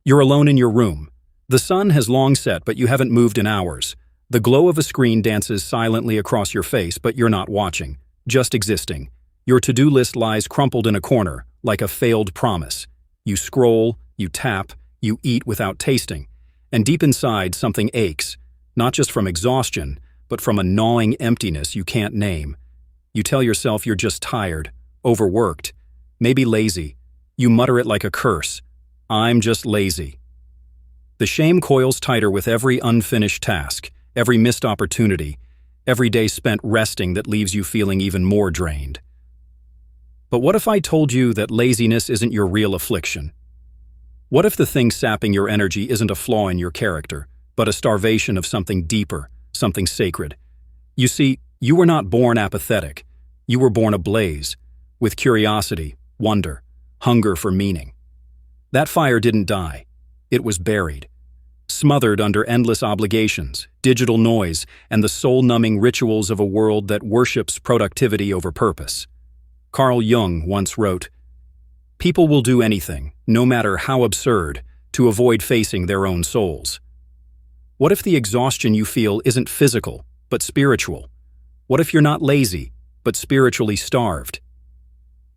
You're alone in your room. The sun has long set, but you haven't moved in hours. The glow of a screen dances silently across your face, but you're not watching, just existing. Your to-do list lies crumpled in a corner, like a failed promise. You scroll, you tap, you eat without tasting. And deep inside, something aches, not just from exhaustion, but from a gnawing emptiness you can't name. You tell yourself you're just tired, overworked, maybe lazy. You mutter it like a curse. I'm just lazy. The shame coils tighter with every unfinished task, every missed opportunity, every day spent resting that leaves you feeling even more drained. But what if I told you that laziness isn't your real affliction? What if the thing sapping your energy isn't a flaw in your character, but a starvation of something deeper, something sacred? You see, you were not born apathetic. You were born ablaze, with curiosity, wonder, hunger for meaning. That fire didn't die. It was buried, smothered under endless obligations, digital noise, and the soul-numbing rituals of a world that worships productivity over purpose. Carl Jung once wrote, "People will do anything, no matter how absurd, to avoid facing their own souls." What if the exhaustion you feel isn't physical, but spiritual? What if you're not lazy, but spiritually starved?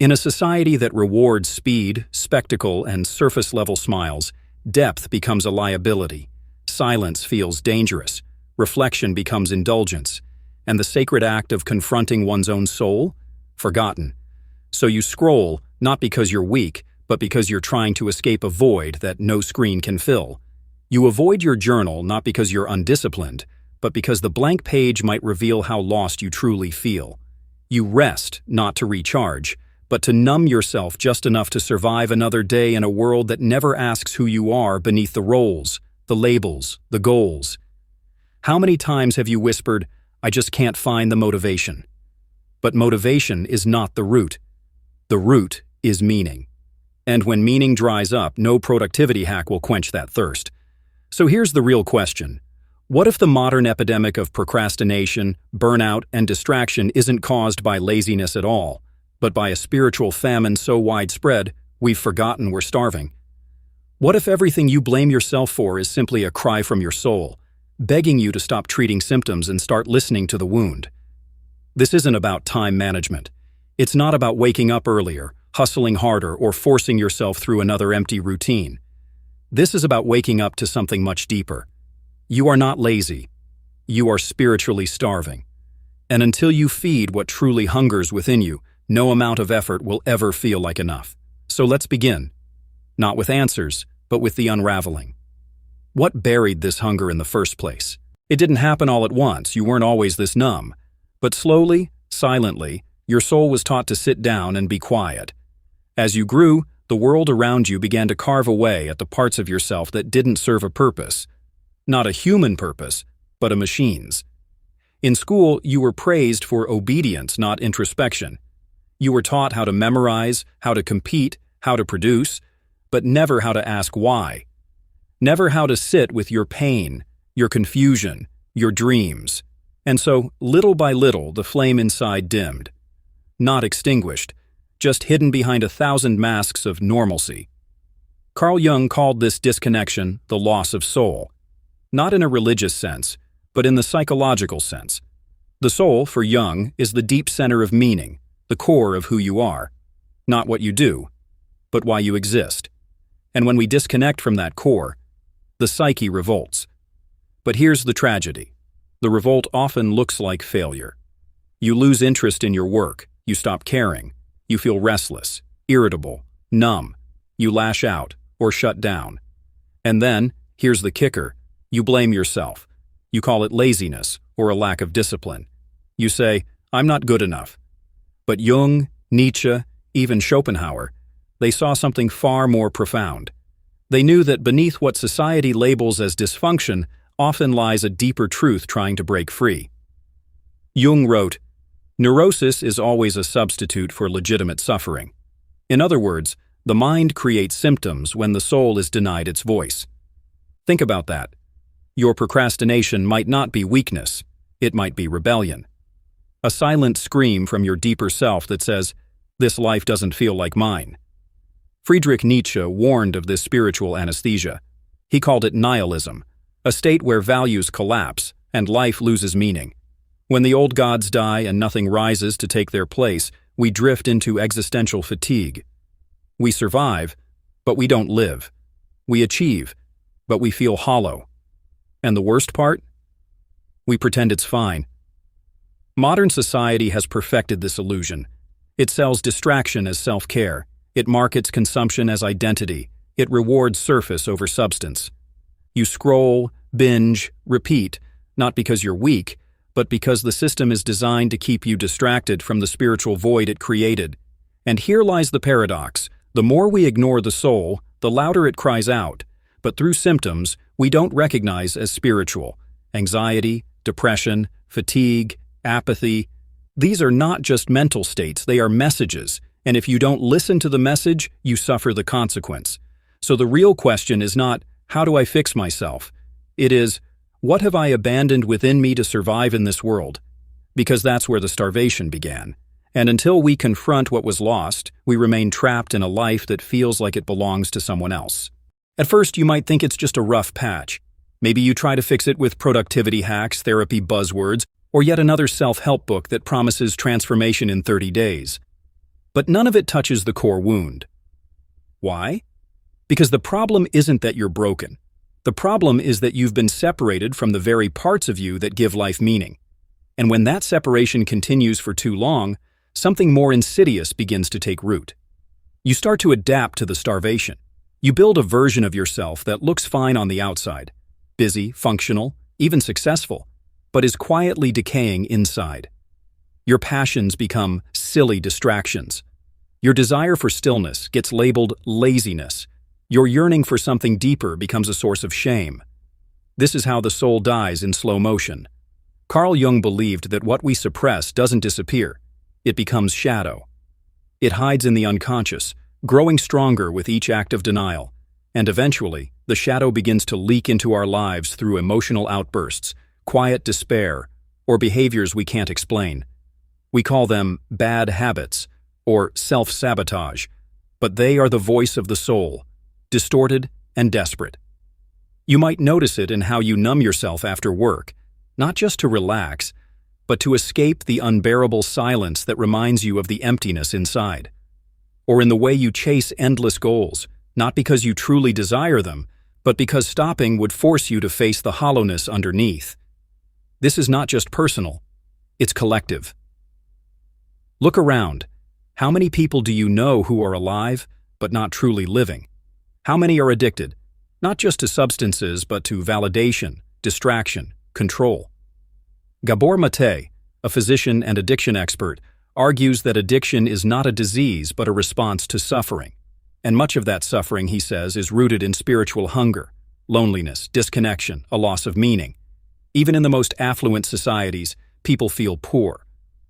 In a society that rewards speed, spectacle, and surface-level smiles, depth becomes a liability, silence feels dangerous, reflection becomes indulgence, and the sacred act of confronting one's own soul? Forgotten. So you scroll, not because you're weak, but because you're trying to escape a void that no screen can fill. You avoid your journal not because you're undisciplined, but because the blank page might reveal how lost you truly feel. You rest not to recharge, but to numb yourself just enough to survive another day in a world that never asks who you are beneath the roles, the labels, the goals. How many times have you whispered, "I just can't find the motivation"? But motivation is not the root. The root is meaning. And when meaning dries up, no productivity hack will quench that thirst. So here's the real question. What if the modern epidemic of procrastination, burnout, and distraction isn't caused by laziness at all, but by a spiritual famine so widespread, we've forgotten we're starving? What if everything you blame yourself for is simply a cry from your soul, begging you to stop treating symptoms and start listening to the wound? This isn't about time management. It's not about waking up earlier, hustling harder, or forcing yourself through another empty routine. This is about waking up to something much deeper. You are not lazy. You are spiritually starving. And until you feed what truly hungers within you, no amount of effort will ever feel like enough. So let's begin. Not with answers, but with the unraveling. What buried this hunger in the first place? It didn't happen all at once. You weren't always this numb. But slowly, silently, your soul was taught to sit down and be quiet. As you grew, the world around you began to carve away at the parts of yourself that didn't serve a purpose. Not a human purpose, but a machine's. In school, you were praised for obedience, not introspection. You were taught how to memorize, how to compete, how to produce, but never how to ask why. Never how to sit with your pain, your confusion, your dreams. And so, little by little, the flame inside dimmed. Not extinguished, just hidden behind 1,000 masks of normalcy. Carl Jung called this disconnection the loss of soul. Not in a religious sense, but in the psychological sense. The soul, for Jung, is the deep center of meaning, the core of who you are. Not what you do, but why you exist. And when we disconnect from that core, the psyche revolts. But here's the tragedy. The revolt often looks like failure. You lose interest in your work, you stop caring, you feel restless, irritable, numb, you lash out or shut down. And then, here's the kicker, you blame yourself. You call it laziness or a lack of discipline. You say, "I'm not good enough." But Jung, Nietzsche, even Schopenhauer, they saw something far more profound. They knew that beneath what society labels as dysfunction often lies a deeper truth trying to break free. Jung wrote, "Neurosis is always a substitute for legitimate suffering." In other words, the mind creates symptoms when the soul is denied its voice. Think about that. Your procrastination might not be weakness, it might be rebellion. A silent scream from your deeper self that says, "This life doesn't feel like mine." Friedrich Nietzsche warned of this spiritual anesthesia. He called it nihilism, a state where values collapse and life loses meaning. When the old gods die and nothing rises to take their place, we drift into existential fatigue. We survive, but we don't live. We achieve, but we feel hollow. And the worst part? We pretend it's fine. Modern society has perfected this illusion. It sells distraction as self-care. It markets consumption as identity. It rewards surface over substance. You scroll, binge, repeat, not because you're weak, but because the system is designed to keep you distracted from the spiritual void it created. And here lies the paradox. The more we ignore the soul, the louder it cries out. But through symptoms we don't recognize as spiritual. Anxiety, depression, fatigue, apathy. These are not just mental states, they are messages. And if you don't listen to the message, you suffer the consequence. So the real question is not, how do I fix myself? It is, what have I abandoned within me to survive in this world? Because that's where the starvation began. And until we confront what was lost, we remain trapped in a life that feels like it belongs to someone else. At first, you might think it's just a rough patch. Maybe you try to fix it with productivity hacks, therapy buzzwords, or yet another self-help book that promises transformation in 30 days. But none of it touches the core wound. Why? Because the problem isn't that you're broken. The problem is that you've been separated from the very parts of you that give life meaning. And when that separation continues for too long, something more insidious begins to take root. You start to adapt to the starvation. You build a version of yourself that looks fine on the outside, busy, functional, even successful, but is quietly decaying inside. Your passions become silly distractions. Your desire for stillness gets labeled laziness. Your yearning for something deeper becomes a source of shame. This is how the soul dies in slow motion. Carl Jung believed that what we suppress doesn't disappear. It becomes shadow. It hides in the unconscious, growing stronger with each act of denial. And eventually, the shadow begins to leak into our lives through emotional outbursts, quiet despair, or behaviors we can't explain. We call them bad habits or self-sabotage, but they are the voice of the soul, distorted and desperate. You might notice it in how you numb yourself after work, not just to relax, but to escape the unbearable silence that reminds you of the emptiness inside. Or in the way you chase endless goals, not because you truly desire them, but because stopping would force you to face the hollowness underneath. This is not just personal, it's collective. Look around. How many people do you know who are alive, but not truly living? How many are addicted, not just to substances, but to validation, distraction, control? Gabor Mate, a physician and addiction expert, argues that addiction is not a disease but a response to suffering. And much of that suffering, he says, is rooted in spiritual hunger, loneliness, disconnection, a loss of meaning. Even in the most affluent societies, people feel poor,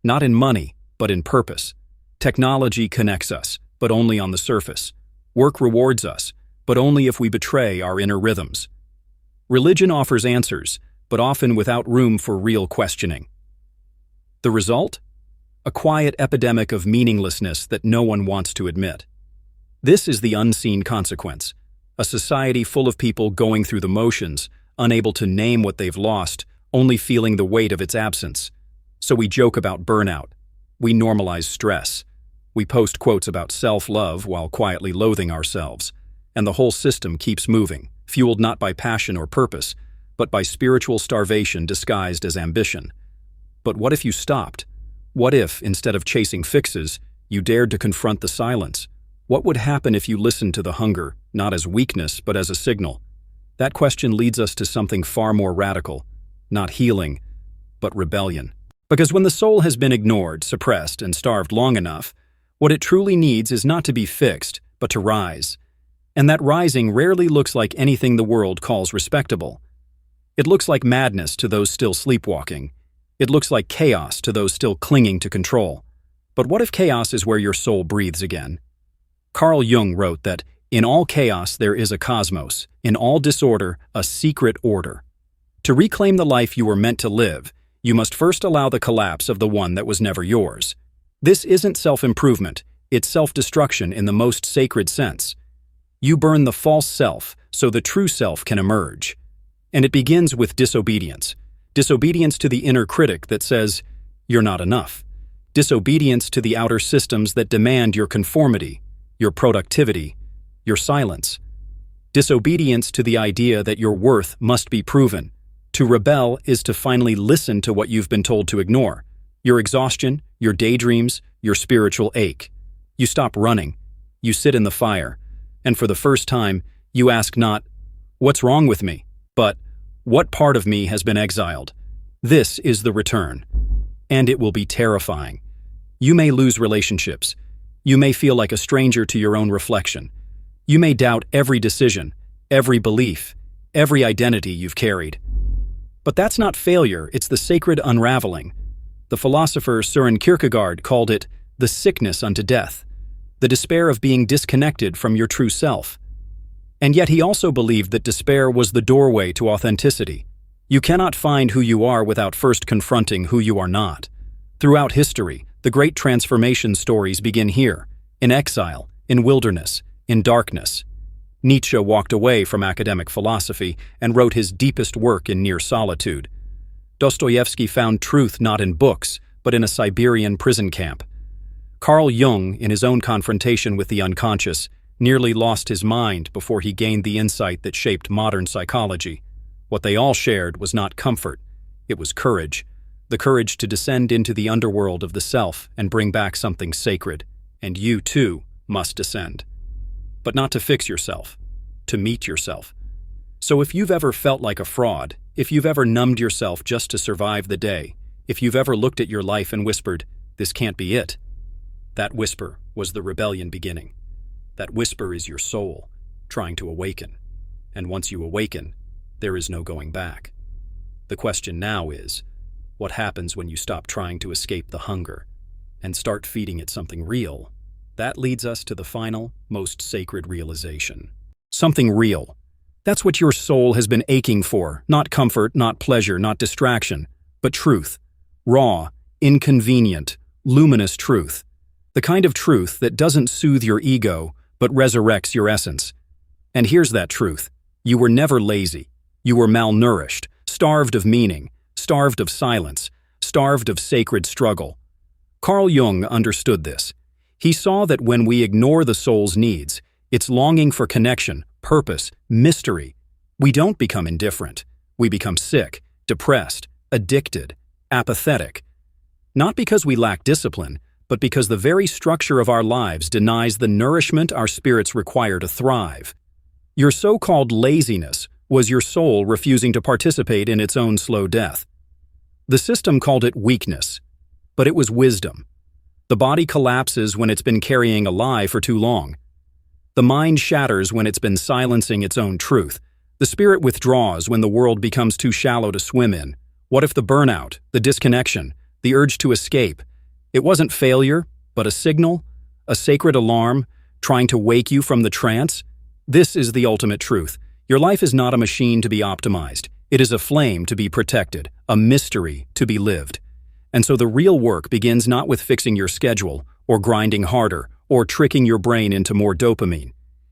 not in money, but in purpose. Technology connects us, but only on the surface. Work rewards us, but only if we betray our inner rhythms. Religion offers answers, but often without room for real questioning. The result? A quiet epidemic of meaninglessness that no one wants to admit. This is the unseen consequence. A society full of people going through the motions, unable to name what they've lost, only feeling the weight of its absence. So we joke about burnout. We normalize stress. We post quotes about self-love while quietly loathing ourselves. And the whole system keeps moving, fueled not by passion or purpose, but by spiritual starvation disguised as ambition. But what if you stopped? What if, instead of chasing fixes, you dared to confront the silence? What would happen if you listened to the hunger, not as weakness, but as a signal? That question leads us to something far more radical, not healing, but rebellion. Because when the soul has been ignored, suppressed, and starved long enough, what it truly needs is not to be fixed, but to rise. And that rising rarely looks like anything the world calls respectable. It looks like madness to those still sleepwalking. It looks like chaos to those still clinging to control. But what if chaos is where your soul breathes again? Carl Jung wrote that, "In all chaos there is a cosmos, in all disorder a secret order." To reclaim the life you were meant to live, you must first allow the collapse of the one that was never yours. This isn't self-improvement, It's self-destruction in the most sacred sense. You burn the false self so the true self can emerge. And it begins with disobedience. Disobedience to the inner critic that says, "You're not enough." Disobedience to the outer systems that demand your conformity, your productivity, your silence. Disobedience to the idea that your worth must be proven. To rebel is to finally listen to what you've been told to ignore. Your exhaustion, your daydreams, your spiritual ache. You stop running. You sit in the fire. And for the first time, you ask not, "What's wrong with me?" but, "What part of me has been exiled?" This is the return. And it will be terrifying. You may lose relationships. You may feel like a stranger to your own reflection. You may doubt every decision, every belief, every identity you've carried. But that's not failure, it's the sacred unraveling. The philosopher Søren Kierkegaard called it the sickness unto death, the despair of being disconnected from your true self. And yet he also believed that despair was the doorway to authenticity. You cannot find who you are without first confronting who you are not. Throughout history, the great transformation stories begin here, in exile, in wilderness, in darkness. Nietzsche walked away from academic philosophy and wrote his deepest work in near solitude. Dostoevsky found truth not in books, but in a Siberian prison camp. Carl Jung, in his own confrontation with the unconscious, nearly lost his mind before he gained the insight that shaped modern psychology. What they all shared was not comfort, it was courage. The courage to descend into the underworld of the self and bring back something sacred. And you, too, must descend. But not to fix yourself, to meet yourself. So if you've ever felt like a fraud, if you've ever numbed yourself just to survive the day, if you've ever looked at your life and whispered, "This can't be it," that whisper was the rebellion beginning. That whisper is your soul, trying to awaken. And once you awaken, there is no going back. The question now is, what happens when you stop trying to escape the hunger and start feeding it something real? That leads us to the final, most sacred realization. Something real. That's what your soul has been aching for, not comfort, not pleasure, not distraction, but truth. Raw, inconvenient, luminous truth. The kind of truth that doesn't soothe your ego, but resurrects your essence. And here's that truth. You were never lazy. You were malnourished, starved of meaning, starved of silence, starved of sacred struggle. Carl Jung understood this. He saw that when we ignore the soul's needs, its longing for connection, purpose, mystery, we don't become indifferent. We become sick, depressed, addicted, apathetic. Not because we lack discipline, but because the very structure of our lives denies the nourishment our spirits require to thrive. Your so-called laziness was your soul refusing to participate in its own slow death. The system called it weakness, but it was wisdom. The body collapses when it's been carrying a lie for too long. The mind shatters when it's been silencing its own truth. The spirit withdraws when the world becomes too shallow to swim in. What if the burnout, the disconnection, the urge to escape, it wasn't failure, but a signal, a sacred alarm, trying to wake you from the trance? This is the ultimate truth. Your life is not a machine to be optimized. It is a flame to be protected, a mystery to be lived. And so the real work begins not with fixing your schedule, or grinding harder, or tricking your brain into more dopamine.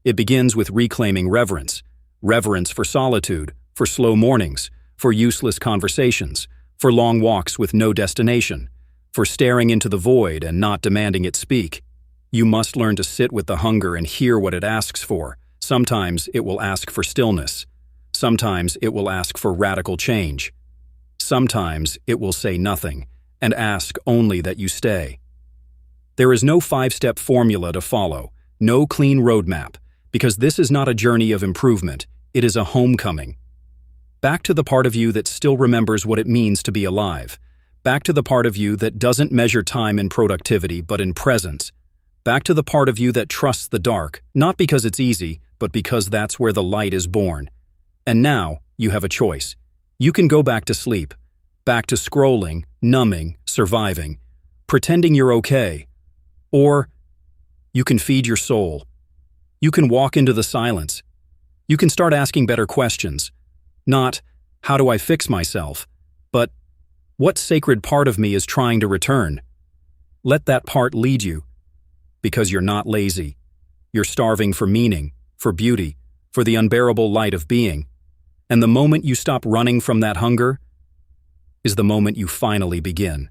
It begins with reclaiming reverence. Reverence for solitude, for slow mornings, for useless conversations, for long walks with no destination, for staring into the void and not demanding it speak. You must learn to sit with the hunger and hear what it asks for. Sometimes it will ask for stillness. Sometimes it will ask for radical change. Sometimes it will say nothing and ask only that you stay. There is no 5-step formula to follow, no clean roadmap, because this is not a journey of improvement, it is a homecoming. Back to the part of you that still remembers what it means to be alive. Back to the part of you that doesn't measure time in productivity, but in presence. Back to the part of you that trusts the dark, not because it's easy, but because that's where the light is born. And now, you have a choice. You can go back to sleep, back to scrolling, numbing, surviving, pretending you're okay. Or you can feed your soul. You can walk into the silence. You can start asking better questions. Not, how do I fix myself? But, what sacred part of me is trying to return? Let that part lead you. because you're not lazy. You're starving for meaning, for beauty, for the unbearable light of being. And the moment you stop running from that hunger is the moment you finally begin.